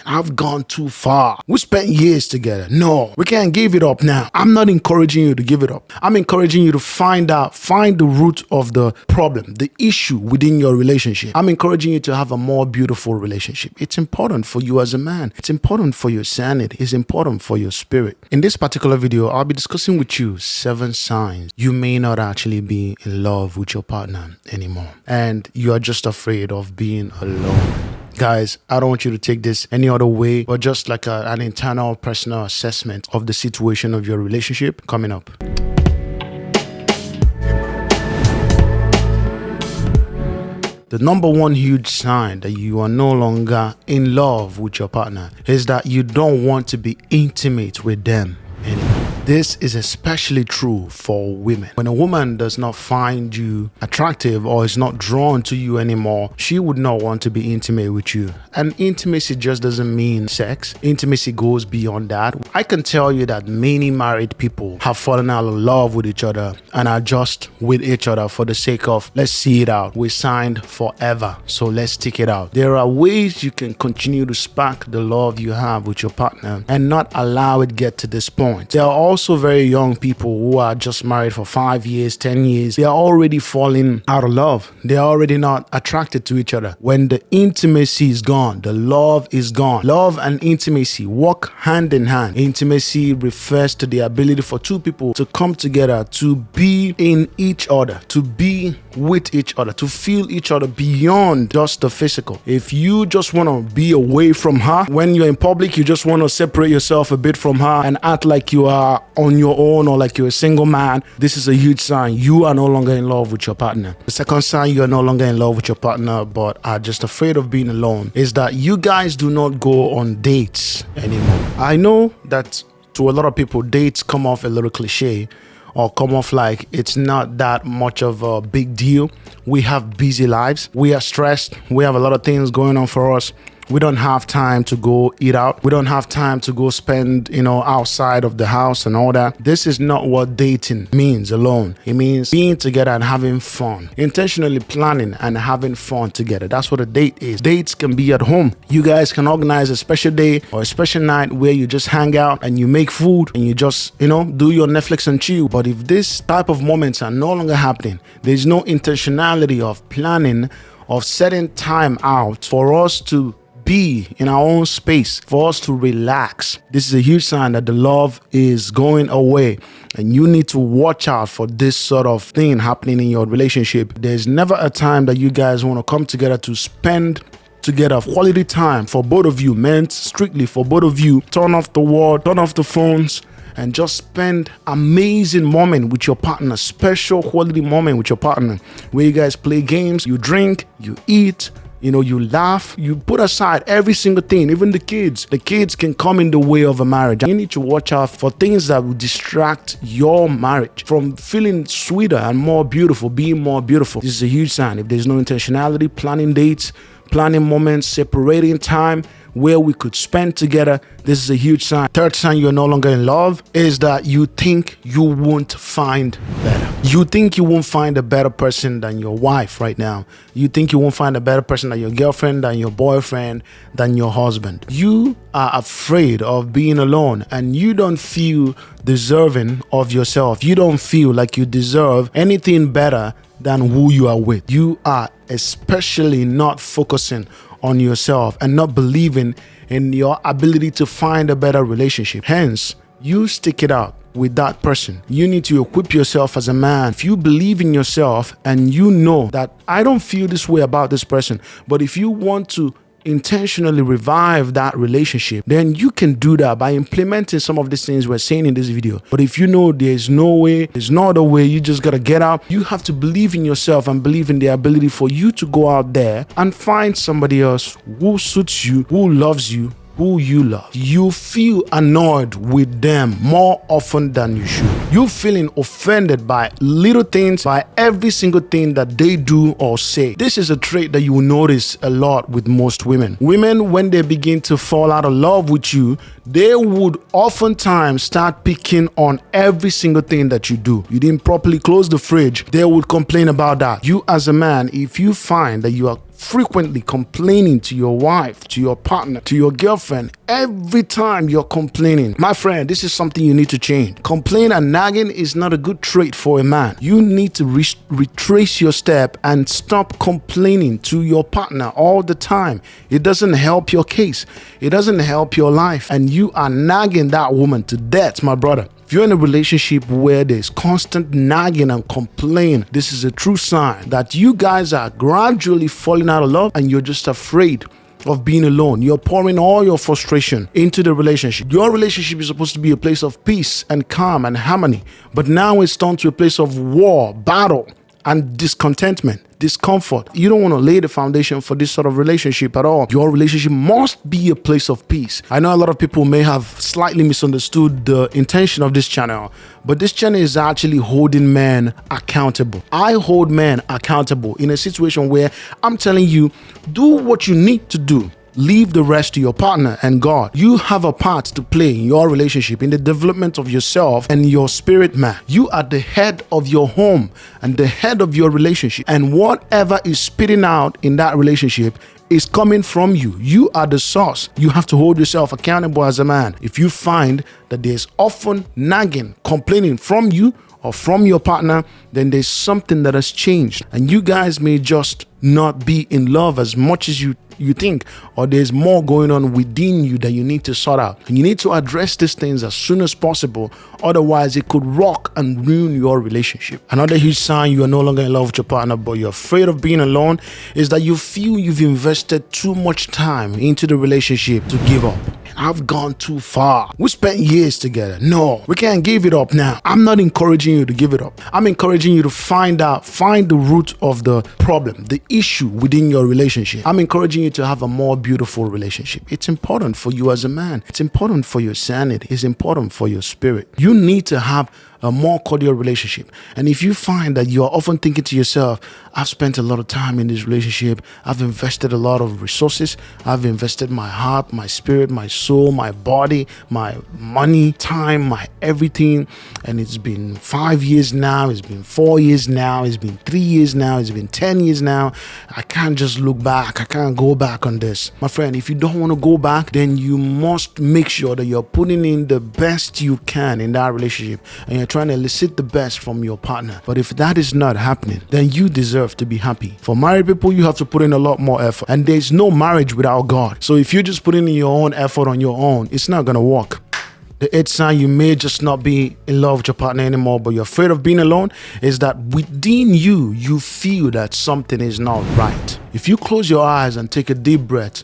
I've gone too far. We spent years together. No, we can't give it up now. I'm not encouraging you to give it up. I'm encouraging you to find the root of the problem, the issue within your relationship. I'm encouraging you to have a more beautiful relationship. It's important for you as a man. It's important for your sanity. It's important for your spirit. In this particular video, I'll be discussing with you 7 signs you may not actually be in love with your partner anymore, and you are just afraid of being alone. Guys, I don't want you to take this any other way, but just like an internal personal assessment of the situation of your relationship coming up. The number one huge sign that you are no longer in love with your partner is that you don't want to be intimate with them anymore. This is especially true for women. When a woman does not find you attractive or is not drawn to you anymore, she would not want to be intimate with you. And intimacy just doesn't mean sex. Intimacy goes beyond that. I can tell you that many married people have fallen out of love with each other and are just with each other for the sake of, let's see it out. We signed forever, so let's stick it out. There are ways you can continue to spark the love you have with your partner and not allow it get to this point. There are also very young people who are just married for 5 years, 10 years. They are already falling out of love. They are already not attracted to each other. When the intimacy is gone, the love is gone. Love and intimacy walk hand in hand. Intimacy refers to the ability for two people to come together, to be in each other, to be with each other, to feel each other beyond just the physical. If you just want to be away from her, when you're in public, you just want to separate yourself a bit from her and act like you are on your own or like you're a single man, this is a huge sign you are no longer in love with your partner. The second sign you are no longer in love with your partner but are just afraid of being alone is that you guys do not go on dates anymore. I know that to a lot of people, dates come off a little cliche or come off like it's not that much of a big deal. We have busy lives. We are stressed. We have a lot of things going on for us. We don't have time to go eat out. We don't have time to go spend, outside of the house and all that. This is not what dating means alone. It means being together and having fun. Intentionally planning and having fun together. That's what a date is. Dates can be at home. You guys can organize a special day or a special night where you just hang out and you make food and you just, do your Netflix and chill. But if this type of moments are no longer happening, there's no intentionality of planning, of setting time out for us to be in our own space, for us to relax. This is a huge sign that the love is going away, and you need to watch out for this sort of thing happening in your relationship. There's never a time that you guys want to come together to spend together quality time for both of you, meant strictly for both of you. Turn off the world, turn off the phones, and just spend amazing moment with your partner, special quality moment with your partner, where you guys play games, you drink, you eat, you laugh, you put aside every single thing, even the kids. The kids can come in the way of a marriage. You need to watch out for things that will distract your marriage from feeling sweeter and more beautiful, being more beautiful. This is a huge sign. If there's no intentionality, planning dates, planning moments, separating time where we could spend together, this is a huge sign. Third sign you're no longer in love is that you think you won't find better. You think you won't find a better person than your wife right now. You think you won't find a better person than your girlfriend, than your boyfriend, than your husband. You are afraid of being alone and you don't feel deserving of yourself. You don't feel like you deserve anything better than who you are with. You are especially not focusing on yourself and not believing in your ability to find a better relationship. Hence, you stick it out with that person. You need to equip yourself as a man. If you believe in yourself and you know that I don't feel this way about this person, but if you want to intentionally revive that relationship, then you can do that by implementing some of these things we're saying in this video. But if you know there's no way, there's no other way, you just gotta get out, you have to believe in yourself and believe in the ability for you to go out there and find somebody else who suits you, who loves you, who you love. You feel annoyed with them more often than you should. You're feeling offended by little things, by every single thing that they do or say. This is a trait that you will notice a lot with most women. Women, when they begin to fall out of love with you, they would oftentimes start picking on every single thing that you do. You didn't properly close the fridge, they would complain about that. You as a man, if you find that you are frequently complaining to your wife, to your partner, to your girlfriend, every time you're complaining, my friend, this is something you need to change. Complaining and nagging is not a good trait for a man. You need to retrace your step and stop complaining to your partner all the time. It doesn't help your case. It doesn't help your life. And you are nagging that woman to death, my brother. If you're in a relationship where there's constant nagging and complaining, this is a true sign that you guys are gradually falling out of love and you're just afraid of being alone. You're pouring all your frustration into the relationship. Your relationship is supposed to be a place of peace and calm and harmony, but now it's turned to a place of war, battle, and discontentment, discomfort. You don't want to lay the foundation for this sort of relationship at all. Your relationship must be a place of peace. I know a lot of people may have slightly misunderstood the intention of this channel, but this channel is actually holding men accountable. I hold men accountable in a situation where I'm telling you, do what you need to do. Leave the rest to your partner and God. You have a part to play in your relationship, in the development of yourself and your spirit man. You are the head of your home and the head of your relationship. And whatever is spitting out in that relationship is coming from you. You are the source. You have to hold yourself accountable as a man. If you find that there's often nagging, complaining from you or from your partner, then there's something that has changed. And you guys may just not be in love as much as you think, or there's more going on within you that you need to sort out. And you need to address these things as soon as possible. Otherwise, it could rock and ruin your relationship. Another huge sign you are no longer in love with your partner, but you're afraid of being alone, is that you feel you've invested too much time into the relationship to give up. I've gone too far. We spent years together. No, we can't give it up now. I'm not encouraging you to give it up. I'm encouraging you to find the root of the problem, the issue within your relationship. I'm encouraging you to have a more beautiful relationship. It's important for you as a man. It's important for your sanity. It's important for your spirit. You need to have a more cordial relationship. And if you find that you are often thinking to yourself, I've spent a lot of time in this relationship, I've invested a lot of resources, I've invested my heart, my spirit, my soul, my body, my money, time, my everything, and it's been 5 years now, it's been 4 years now, it's been 3 years now, it's been 10 years now, I can't just look back, I can't go back on this. My friend, if you don't want to go back, then you must make sure that you're putting in the best you can in that relationship, and you're trying to elicit the best from your partner. But if that is not happening, then you deserve to be happy. For married people, you have to put in a lot more effort, and there's no marriage without God. So if you're just putting in your own effort on your own, it's not gonna work. The eighth sign you may just not be in love with your partner anymore, but you're afraid of being alone, is that within you, you feel that something is not right. If you close your eyes and take a deep breath,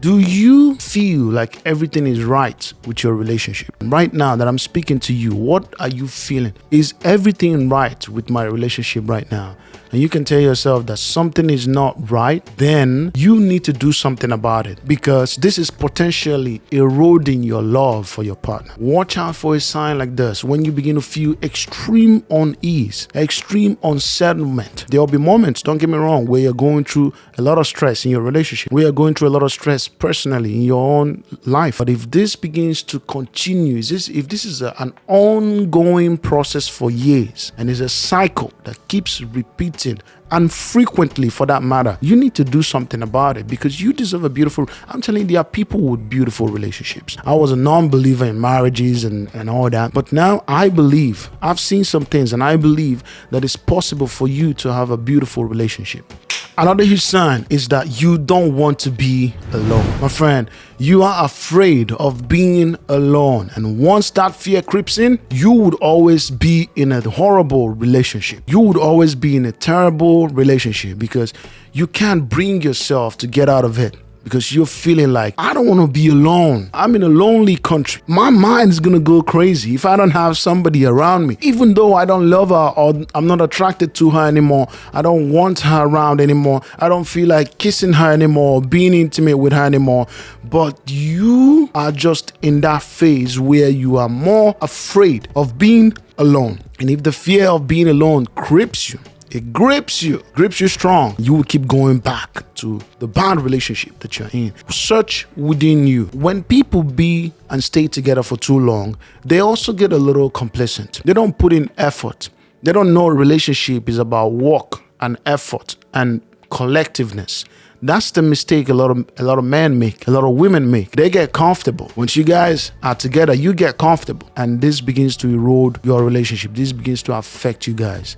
do you feel like everything is right with your relationship? Right now that I'm speaking to you, what are you feeling? Is everything right with my relationship right now? And you can tell yourself that something is not right, then you need to do something about it, because this is potentially eroding your love for your partner. Watch out for a sign like this when you begin to feel extreme unease, extreme unsettlement. There will be moments, don't get me wrong, where you're going through a lot of stress in your relationship, where you're going through a lot of stress personally in your own life. But if this begins to continue, if this is an ongoing process for years, and is a cycle that keeps repeating, and frequently for that matter, you need to do something about it, because you deserve a beautiful, I'm telling you, there are people with beautiful relationships. I was a non-believer in marriages and all that, but now I believe, I've seen some things, and I believe that it's possible for you to have a beautiful relationship. Another huge sign is that you don't want to be alone. My friend, you are afraid of being alone. And once that fear creeps in, you would always be in a horrible relationship. You would always be in a terrible relationship, because you can't bring yourself to get out of it. Because you're feeling like, I don't want to be alone. I'm in a lonely country. My mind is going to go crazy if I don't have somebody around me. Even though I don't love her, or I'm not attracted to her anymore, I don't want her around anymore, I don't feel like kissing her anymore, being intimate with her anymore. But you are just in that phase where you are more afraid of being alone. And if the fear of being alone grips you, it grips you strong, you will keep going back to the bad relationship that you're in. Search within you. When people be and stay together for too long, they also get a little complacent. They don't put in effort. They don't know a relationship is about work and effort and collectiveness. That's the mistake a lot of men make, a lot of women make. They get comfortable. Once you guys are together, you get comfortable, and this begins to erode your relationship. This begins to affect you guys.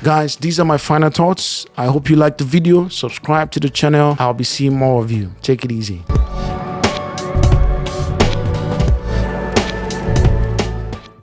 Guys, these are my final thoughts. I hope you liked the video. Subscribe to the channel. I'll be seeing more of you. Take it easy.